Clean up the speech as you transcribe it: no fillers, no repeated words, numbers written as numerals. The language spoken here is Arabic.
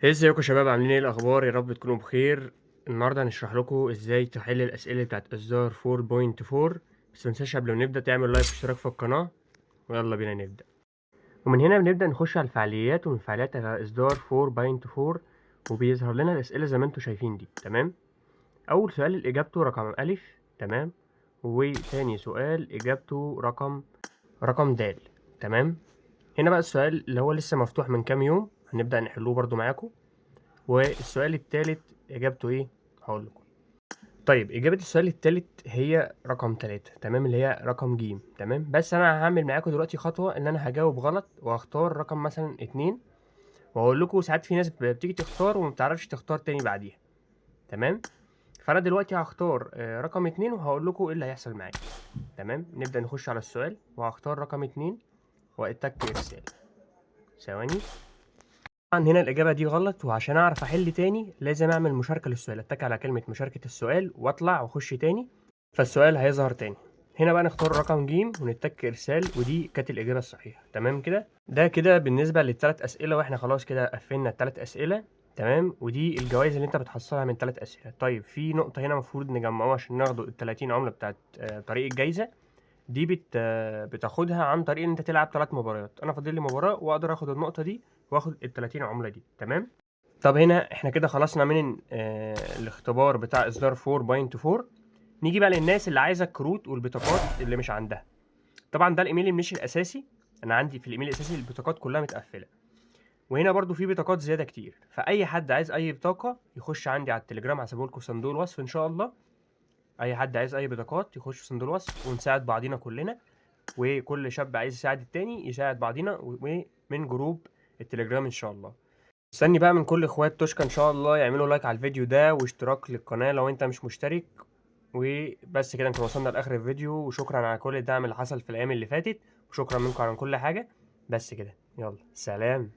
ازيكم يا شباب، عاملين ايه الاخبار؟ يا رب تكونوا بخير. النهارده هنشرح لكم ازاي تحل الاسئله بتاعت اصدار 4.4. بس متنساش قبل ما نبدا تعمل لايك واشتراك في القناه. ويلا بينا نبدا. ومن هنا بنبدا نخش على الفعاليات، ومن فعاليات على اصدار 4.4 وبيظهر لنا الاسئله زي ما انتم شايفين دي. تمام. اول سؤال اجابته رقم الف. تمام. وتاني سؤال اجابته رقم د. تمام. هنا بقى السؤال اللي هو لسه مفتوح من كام يوم هنبدا نحلوه برضو معاكم. والسؤال التالت إجابته إيه؟ هقول لكم. طيب إجابة السؤال التالت هي رقم تلاتة. تمام، اللي هي رقم ج. تمام، بس أنا هعمل معاكم دلوقتي خطوة إن أنا هجاوب غلط وهختار رقم مثلا اتنين، وهقول لكم ساعات في ناس بتيجي تختار وما بتعرفش تختار تاني بعديها. تمام. فأنا دلوقتي هختار رقم اتنين وهقول لكم إيه اللي هيحصل معايا. تمام، نبدأ نخش على السؤال وهختار رقم اتنين وأتك إرسال. ثواني. طبعًا هنا الإجابة دي غلط، وعشان أعرف أحل تاني لازم أعمل مشاركة للسؤال، أتّك على كلمة مشاركة السؤال وأطلع وأخش تاني، فالسؤال هيظهر تاني. هنا بقى نختار رقم ج ونتّك إرسال، ودي كانت الإجابة الصحيحة. تمام كده؟ ده كده بالنسبة لل3 أسئلة، وإحنا خلاص كده قفّلنا ال3 أسئلة. تمام، ودي الجوايز اللي أنت بتحصلها من 3 أسئلة. طيب في نقطة هنا المفروض نجمّعوها عشان ناخدوا ال30 عملة بتاعة طريق الجايزة. دي بتاخدها عن طريق إن أنت تلعب 3 مباريات. أنا فاضل لي مباراة وأقدر آخد النقطة دي وآخد ال30 عملة دي. تمام. طب هنا إحنا كده خلصنا من الاختبار بتاع إصدار 4.4. نيجي بقى للناس اللي عايزة الكروت والبطاقات اللي مش عندها. طبعًا ده الإيميل مش الأساسي، أنا عندي في الإيميل الأساسي البطاقات كلها متقفلة، وهنا برضه في بطاقات زيادة كتير، فأي حد عايز أي بطاقة يخش عندي على التليجرام، هاسيبه لكم في صندوق الوصف إن شاء الله. أي حد عايز أي بطاقات يخش في صندوق الوصف ونساعد بعضينا كلنا، وكل شاب عايز يساعد التاني يساعد بعضينا، ومن جروب التليجرام إن شاء الله. مستني بقى من كل اخوات توشكا ان شاء الله يعملوا لايك على الفيديو ده واشتراك للقناة لو انت مش مشترك. وبس كده نكون وصلنا لاخر الفيديو، وشكرا على كل الدعم اللي حصل في الايام اللي فاتت، وشكرا منكم على كل حاجة. بس كده، يلا سلام.